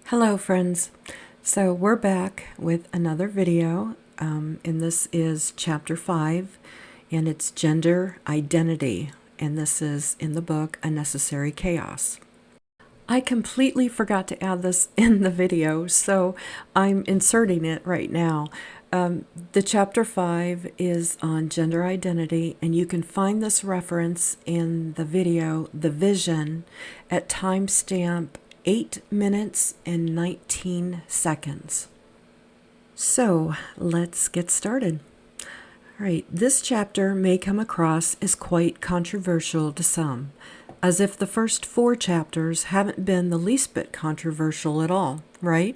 Hello friends. So we're back with another video and this is chapter 5 and it's gender identity, and this is in the book Unnecessary Chaos. I completely forgot to add this in the video, so I'm inserting it right now. The chapter 5 is on gender identity, and you can find this reference in the video The Vision at timestamp 8 minutes and 19 seconds. So let's get started. All right, this chapter may come across as quite controversial to some, as if the first 4 chapters haven't been the least bit controversial at all, right?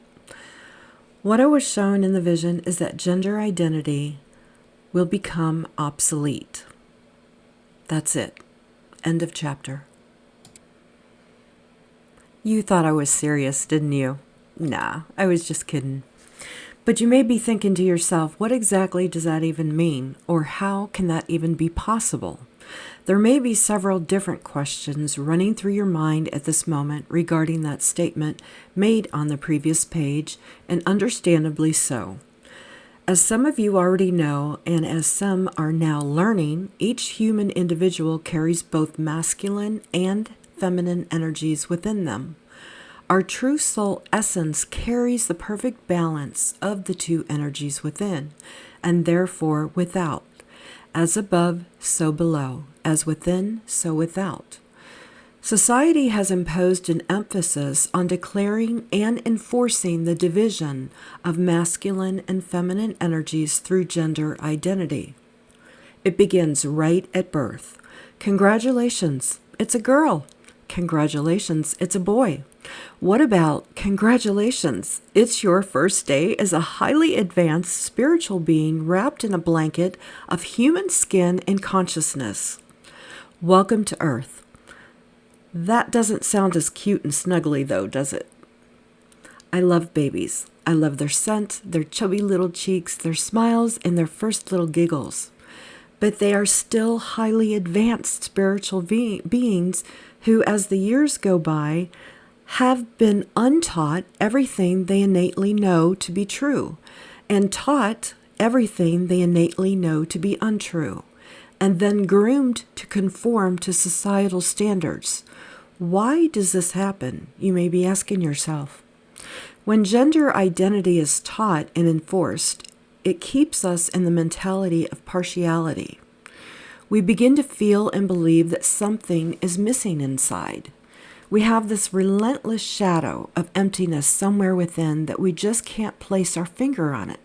What I was shown in the vision is that gender identity will become obsolete. That's it. End of chapter. You thought I was serious, didn't you? Nah, I was just kidding. But you may be thinking to yourself, what exactly does that even mean? Or how can that even be possible? There may be several different questions running through your mind at this moment regarding that statement made on the previous page, and understandably so. As some of you already know, and as some are now learning, each human individual carries both masculine and feminine energies within them. Our true soul essence carries the perfect balance of the two energies within, and therefore without. As above, so below. As within, so without. Society has imposed an emphasis on declaring and enforcing the division of masculine and feminine energies through gender identity. It begins right at birth. Congratulations, it's a girl. Congratulations, it's a boy. What about congratulations, it's your first day as a highly advanced spiritual being wrapped in a blanket of human skin and consciousness? Welcome to Earth. That doesn't sound as cute and snuggly though, does it? I love babies. I love their scent, their chubby little cheeks, their smiles, and their first little giggles. But they are still highly advanced spiritual beings who, as the years go by, have been untaught everything they innately know to be true, and taught everything they innately know to be untrue, and then groomed to conform to societal standards. Why does this happen? You may be asking yourself. When gender identity is taught and enforced, it keeps us in the mentality of partiality. We begin to feel and believe that something is missing inside. We have this relentless shadow of emptiness somewhere within that we just can't place our finger on it,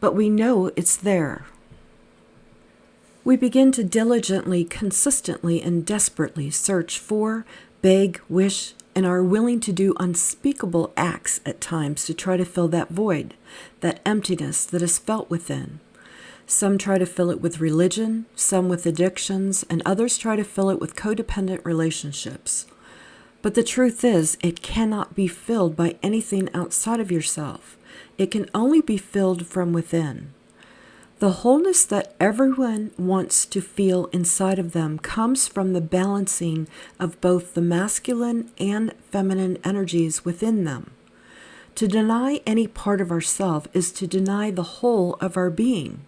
but we know it's there. We begin to diligently, consistently, and desperately search for, beg, wish, and are willing to do unspeakable acts at times to try to fill that void, that emptiness that is felt within. Some try to fill it with religion, some with addictions, and others try to fill it with codependent relationships. But the truth is, it cannot be filled by anything outside of yourself. It can only be filled from within. The wholeness that everyone wants to feel inside of them comes from the balancing of both the masculine and feminine energies within them. To deny any part of ourself is to deny the whole of our being.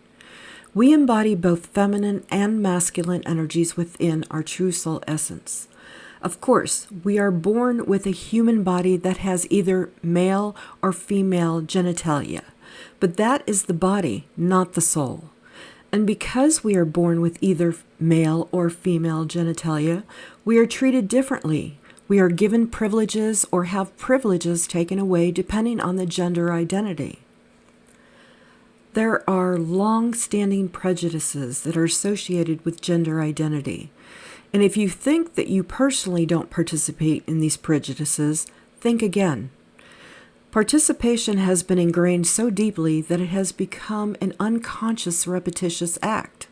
We embody both feminine and masculine energies within our true soul essence. Of course, we are born with a human body that has either male or female genitalia, but that is the body, not the soul. And because we are born with either male or female genitalia, we are treated differently. We are given privileges or have privileges taken away depending on the gender identity. There are long-standing prejudices that are associated with gender identity. And if you think that you personally don't participate in these prejudices, think again. Participation has been ingrained so deeply that it has become an unconscious, repetitious act,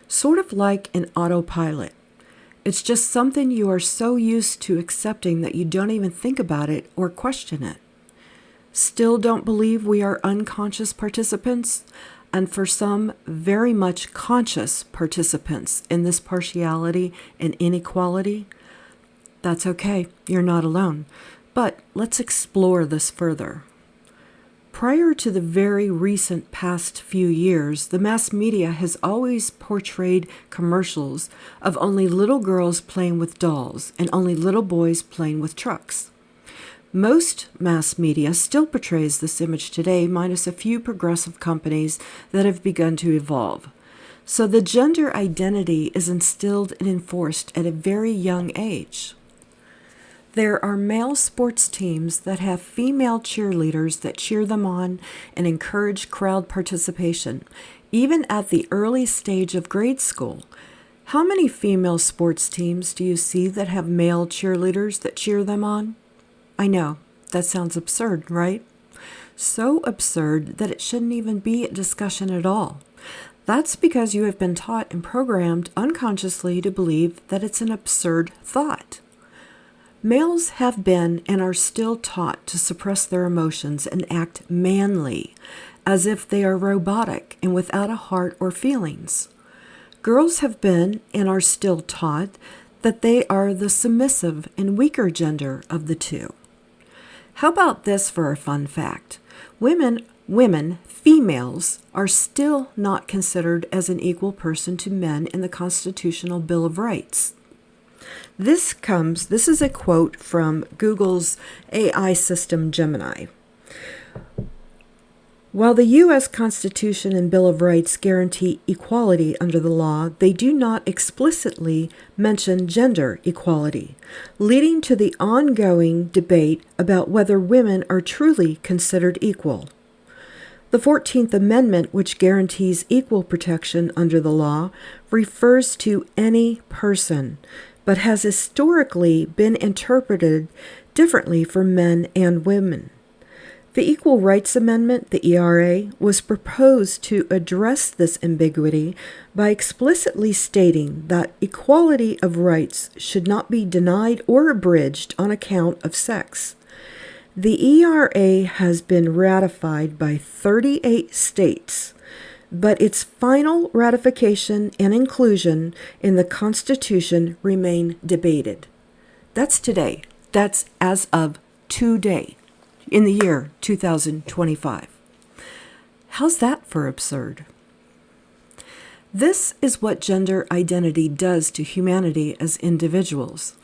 sort of like an autopilot. It's just something you are so used to accepting that you don't even think about it or question it. Still don't believe we are unconscious participants, and for some, very much conscious participants in this partiality and inequality? That's okay, you're not alone. But let's explore this further. Prior to the very recent past few years, the mass media has always portrayed commercials of only little girls playing with dolls and only little boys playing with trucks. Most mass media still portrays this image today, minus a few progressive companies that have begun to evolve. So the gender identity is instilled and enforced at a very young age. There are male sports teams that have female cheerleaders that cheer them on and encourage crowd participation, even at the early stage of grade school. How many female sports teams do you see that have male cheerleaders that cheer them on? I know, that sounds absurd, right? So absurd that it shouldn't even be a discussion at all. That's because you have been taught and programmed unconsciously to believe that it's an absurd thought. Males have been and are still taught to suppress their emotions and act manly, as if they are robotic and without a heart or feelings. Girls have been and are still taught that they are the submissive and weaker gender of the two. How about this for a fun fact? Females, are still not considered as an equal person to men in the Constitutional Bill of Rights. This is a quote from Google's AI system Gemini. While the U.S. Constitution and Bill of Rights guarantee equality under the law, they do not explicitly mention gender equality, leading to the ongoing debate about whether women are truly considered equal. The 14th Amendment, which guarantees equal protection under the law, refers to any person, but has historically been interpreted differently for men and women. The Equal Rights Amendment, the ERA, was proposed to address this ambiguity by explicitly stating that equality of rights should not be denied or abridged on account of sex. The ERA has been ratified by 38 states, but its final ratification and inclusion in the Constitution remain debated. That's today. That's as of today, in the year 2025. How's that for absurd? This is what gender identity does to humanity as individuals.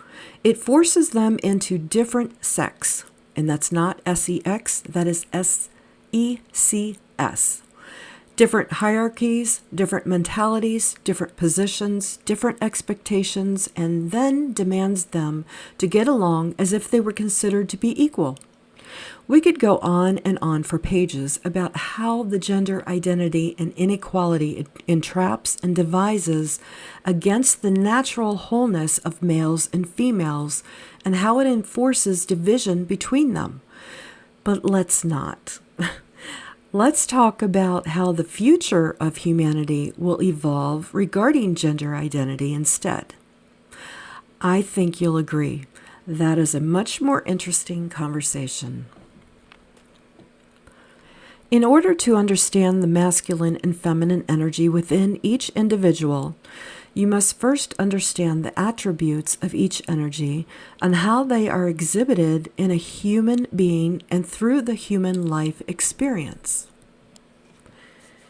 It forces them into different sex, and that's not sex, that is secs. Different hierarchies, different mentalities, different positions, different expectations, and then demands them to get along as if they were considered to be equal. We could go on and on for pages about how the gender identity and inequality entraps and devises against the natural wholeness of males and females, and how it enforces division between them. But let's not. Let's talk about how the future of humanity will evolve regarding gender identity instead. I think you'll agree that is a much more interesting conversation. In order to understand the masculine and feminine energy within each individual, you must first understand the attributes of each energy and how they are exhibited in a human being and through the human life experience.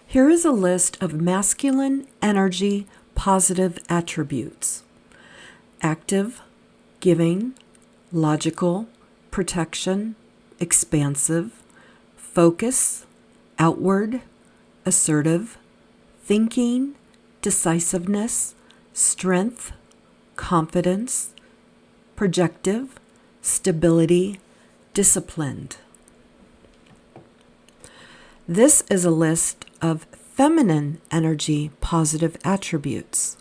Here is a list of masculine energy positive attributes: active, giving, logical, protection, expansive, focus, outward, assertive, thinking, decisiveness, strength, confidence, projective, stability, disciplined. This is a list of feminine energy positive attributes: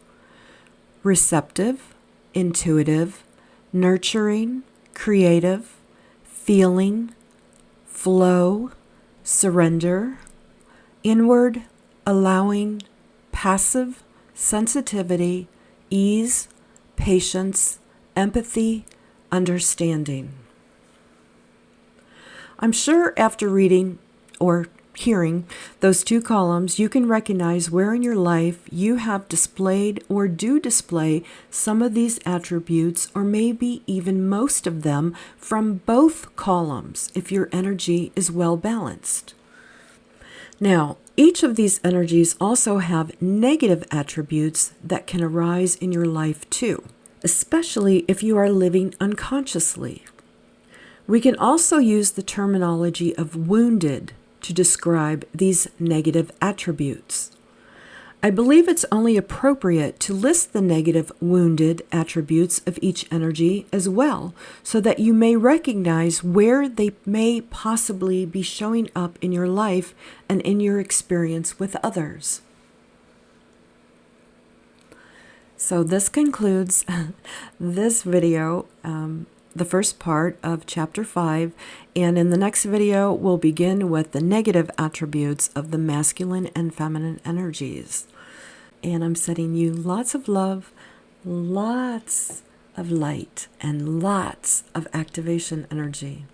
receptive, intuitive, nurturing, creative, feeling, flow, surrender, inward, allowing, passive, sensitivity, ease, patience, empathy, understanding. I'm sure after reading or hearing those two columns, you can recognize where in your life you have displayed or do display some of these attributes, or maybe even most of them from both columns if your energy is well balanced. Now, each of these energies also have negative attributes that can arise in your life too, especially if you are living unconsciously. We can also use the terminology of wounded to describe these negative attributes. I believe it's only appropriate to list the negative wounded attributes of each energy as well, so that you may recognize where they may possibly be showing up in your life and in your experience with others. So this concludes this video, the first part of Chapter 5, and in the next video we'll begin with the negative attributes of the masculine and feminine energies. And I'm sending you lots of love, lots of light, and lots of activation energy.